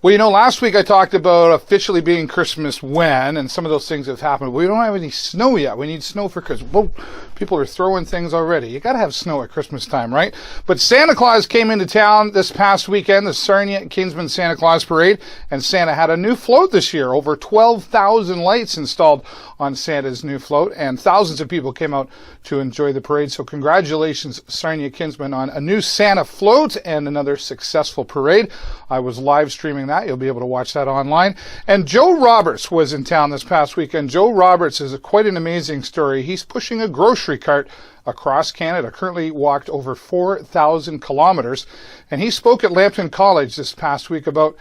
Well, you know, last week I talked about officially being Christmas when, and some of those things have happened. We don't have any snow yet. We need snow for Christmas. Well, people are throwing things already. You got to have snow at Christmas time, right? But Santa Claus came into town this past weekend, the Sarnia Kingsman Santa Claus Parade, and Santa had a new float this year. Over 12,000 lights installed on Santa's new float, and thousands of people came out to enjoy the parade. So congratulations, Sarnia Kingsman, on a new Santa float and another successful parade. I was live streaming that. You'll be able to watch that online. And Joe Roberts was in town this past weekend. Joe Roberts is quite an amazing story. He's pushing a grocery cart across Canada, currently walked over 4,000 kilometers. And he spoke at Lambton College this past week about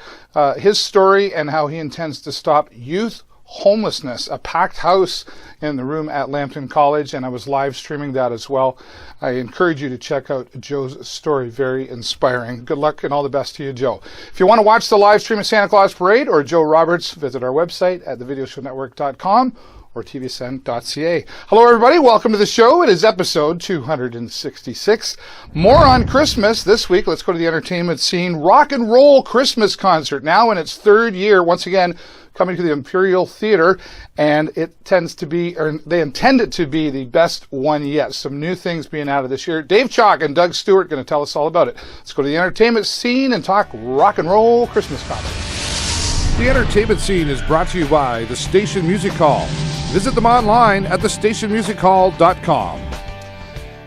his story and how he intends to stop youth homelessness. A packed house in the room at Lambton College, and I was live streaming that as well. I encourage you to check out Joe's story. Very inspiring. Good luck and all the best to you, Joe. If you want to watch the live stream of Santa Claus Parade or Joe Roberts, visit our website at thevideoshownetwork.com or tvsn.ca. Hello, everybody. Welcome to the show. It is episode 266. More on Christmas this week. Let's go to the entertainment scene. Rock and Roll Christmas Concert, now in its third year. Once again, coming to the Imperial Theatre, and it tends to be, or they intend it to be, the best one yet. Some new things being added this year. Dave Chaulk and Doug Stewart going to tell us all about it. Let's go to the entertainment scene and talk Rock and Roll Christmas Concert. The entertainment scene is brought to you by the Station Music Hall. Visit them online at thestationmusichall.com.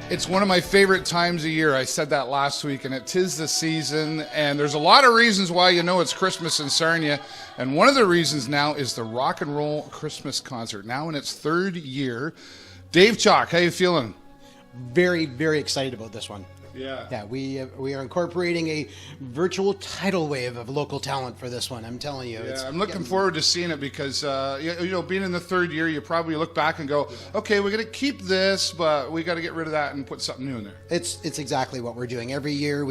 It's one of my favorite times of year. I said that last week, and it 'tis the season, and there's a lot of reasons why you know it's Christmas in Sarnia, and one of the reasons now is the Rock and Roll Christmas Concert, now in its third year. Dave Chaulk, how you feeling? Very, very excited about this one. Yeah, we are incorporating a virtual tidal wave of local talent for this one. I'm telling you. Yeah, I'm looking forward to seeing it because, you know, being in the third year, you probably look back and go, okay, we're going to keep this, but we got to get rid of that and put something new in there. It's exactly what we're doing. Every year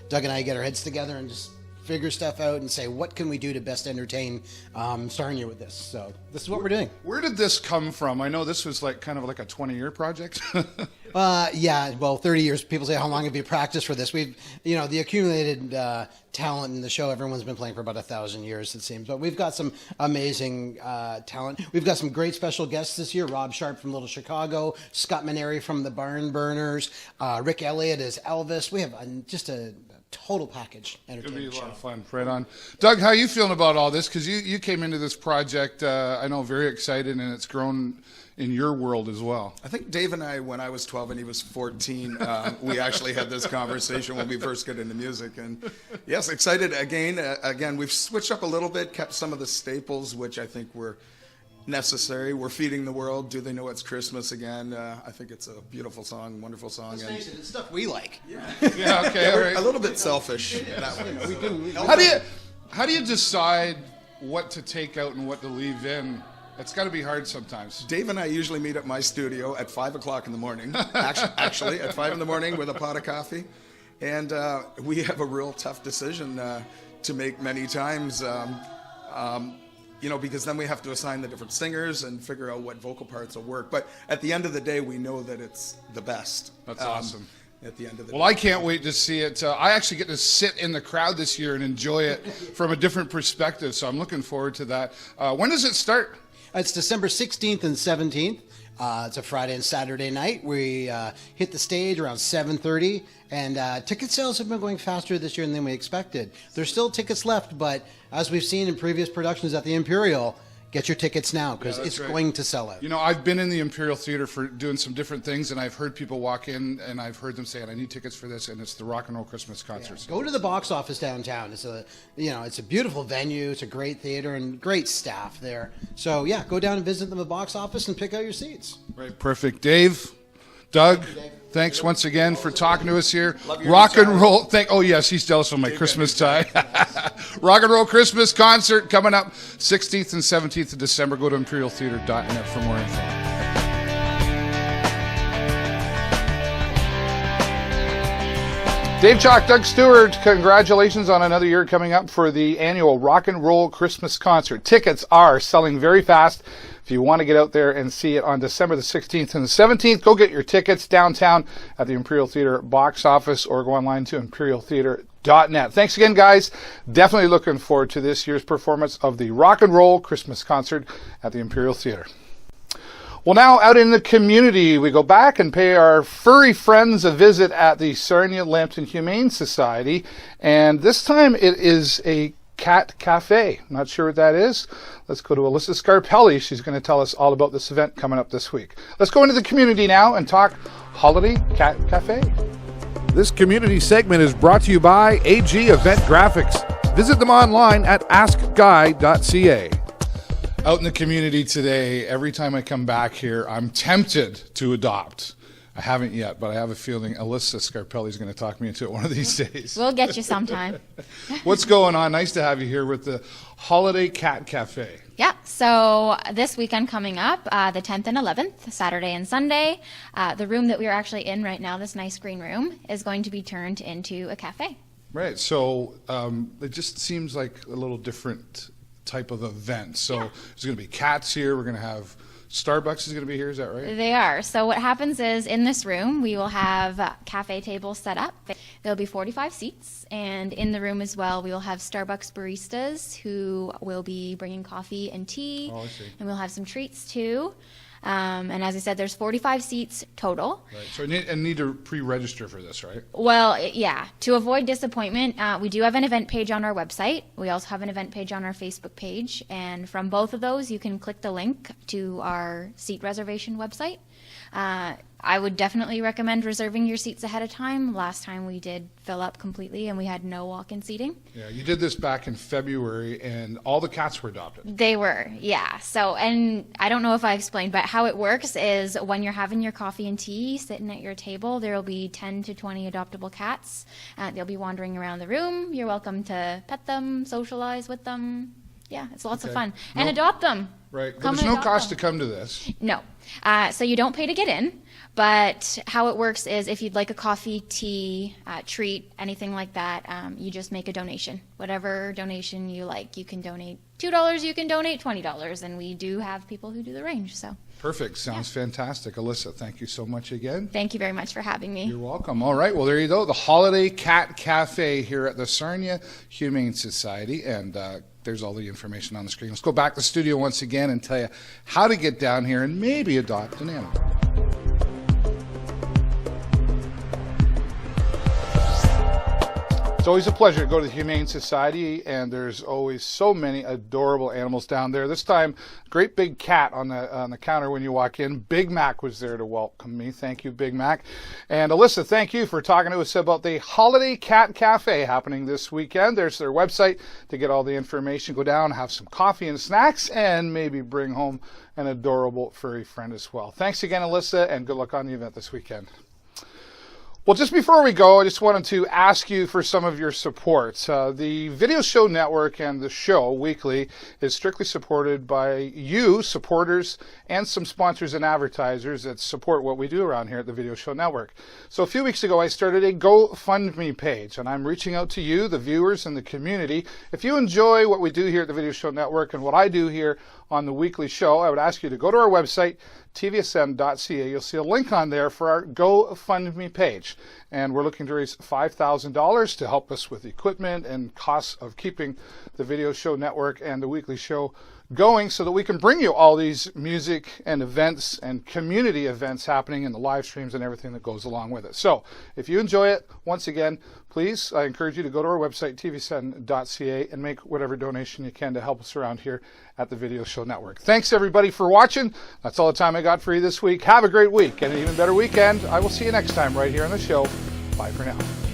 Doug and I get our heads together and just figure stuff out and say, what can we do to best entertain Sarnia with this? So this is what we're doing. Where did this come from? I know this was kind of like a 20-year project. Yeah, well, 30 years. People say, how long have you practiced for this? We've, the accumulated talent in the show, everyone's been playing for about 1,000 years, it seems. But we've got some amazing talent. We've got some great special guests this year. Rob Sharp from Little Chicago, Scott Maneri from the Barn Burners, Rick Elliott as Elvis. We have just a total package entertainment show. It'll be a lot of fun. Right on. Doug, how are you feeling about all this? Because you came into this project, I know, very excited, and it's grown in your world as well. I think Dave and I, when I was 12 and he was 14, we actually had this conversation when we first got into music. And yes, excited again. Again, we've switched up a little bit, kept some of the staples, which I think were necessary. We're feeding the world. Do they know it's Christmas again? I think it's a beautiful song, wonderful song. Let's face it, it's stuff we like. Yeah, okay, all right. A little bit selfish. How do you decide what to take out and what to leave in? It's got to be hard sometimes. Dave and I usually meet at my studio at 5 o'clock in the morning, actually at 5 in the morning with a pot of coffee. And we have a real tough decision to make many times, because then we have to assign the different singers and figure out what vocal parts will work. But at the end of the day, we know that it's the best. That's awesome. At the end of the day. I can't wait to see it. I actually get to sit in the crowd this year and enjoy it from a different perspective, so I'm looking forward to that. When does it start? It's December 16th and 17th. It's a Friday and Saturday night. We hit the stage around 7:30, and ticket sales have been going faster this year than we expected. There's still tickets left, but as we've seen in previous productions at the Imperial, get your tickets now because it's going to sell out. You know, I've been in the Imperial Theatre for doing some different things, and I've heard people walk in, and I've heard them saying, I need tickets for this, and it's the Rock and Roll Christmas Concert. Yeah. Go to the box office downtown. It's a beautiful venue. It's a great theater and great staff there. So, yeah, go down and visit the box office and pick out your seats. Right, perfect. Dave, Doug, thanks once again for talking to us here. Rock and Roll. Oh, yes, he's jealous of my Christmas tie. Rock and Roll Christmas Concert coming up 16th and 17th of December. Go to imperialtheatre.net for more info. Dave Chaulk, Doug Stewart, congratulations on another year coming up for the annual Rock and Roll Christmas Concert. Tickets are selling very fast. If you want to get out there and see it on December the 16th and the 17th, go get your tickets downtown at the Imperial Theatre box office or go online to imperialtheatre.net. imperialtheatre.net. Thanks again, guys. Definitely looking forward to this year's performance of the Rock and Roll Christmas Concert at the Imperial Theatre. Well, now out in the community, we go back and pay our furry friends a visit at the Sarnia Lambton Humane Society. And this time it is a cat cafe. Not sure what that is. Let's go to Alissa Scarpelli. She's going to tell us all about this event coming up this week. Let's go into the community now and talk Holiday Cat Cafe. This community segment is brought to you by AG Event Graphics. Visit them online at askguy.ca. Out in the community today, every time I come back here, I'm tempted to adopt. I haven't yet, but I have a feeling Alissa Scarpelli is going to talk me into it one of these days. We'll get you sometime. What's going on? Nice to have you here with the Holiday Cat Cafe. Yeah, so this weekend coming up, the 10th and 11th, Saturday and Sunday, the room that we are actually in right now, this nice green room, is going to be turned into a cafe. Right, so it just seems like a little different type of event. So there's going to be cats here. We're going to have Starbucks is going to be here. Is that right? They are. So what happens is in this room, we will have cafe tables set up. There'll be 45 seats. And in the room as well, we will have Starbucks baristas who will be bringing coffee and tea. Oh, I see. And we'll have some treats too. And as I said, there's 45 seats total. Right. So I need to pre-register for this, right? Well, yeah. To avoid disappointment, we do have an event page on our website. We also have an event page on our Facebook page. And from both of those, you can click the link to our seat reservation website. I would definitely recommend reserving your seats ahead of time. Last time we did fill up completely and we had no walk-in seating. Yeah, you did this back in February and all the cats were adopted. They were, yeah. So, and I don't know if I explained, but how it works is when you're having your coffee and tea sitting at your table, there will be 10 to 20 adoptable cats. They'll be wandering around the room. You're welcome to pet them, socialize with them. Yeah, it's lots of fun. And adopt them. Right. But Come there's and no adopt cost them. to come to this. No. So you don't pay to get in, but how it works is if you'd like a coffee, tea, treat, anything like that, you just make a donation. Whatever donation you like. You can donate $2, you can donate $20, and we do have people who do the range. So Perfect. Sounds fantastic. Alissa, thank you so much again. thank you very much for having me. You're welcome. All right. Well, there you go. The Holiday Cat Cafe here at the Sarnia Humane Society. And there's all the information on the screen. Let's go back to the studio once again and tell you how to get down here and maybe adopt an animal. It's always a pleasure to go to the Humane Society, and there's always so many adorable animals down there. This time, great big cat on the counter when you walk in. Big Mac was there to welcome me. Thank you, Big Mac. And Alissa, thank you for talking to us about the Holiday Cat Cafe happening this weekend. There's their website to get all the information. Go down, have some coffee and snacks, and maybe bring home an adorable furry friend as well. Thanks again, Alissa, and good luck on the event this weekend. Well, just before we go, I just wanted to ask you for some of your support. The Video Show Network and the show weekly is strictly supported by you, supporters, and some sponsors and advertisers that support what we do around here at the Video Show Network. So a few weeks ago, I started a GoFundMe page, and I'm reaching out to you, the viewers and the community. If you enjoy what we do here at the Video Show Network and what I do here on the weekly show, I would ask you to go to our website, tvsm.ca. You'll see a link on there for our GoFundMe page. And we're looking to raise $5,000 to help us with equipment and costs of keeping the Video Show Network and the weekly show going so that we can bring you all these music and events and community events happening and the live streams and everything that goes along with it. So if you enjoy it, once again, please, I encourage you to go to our website, tvsn.ca, and make whatever donation you can to help us around here at the Video Show Network. Thanks, everybody, for watching. That's all the time I got for you this week. Have a great week and an even better weekend. I will see you next time right here on the show. Bye for now.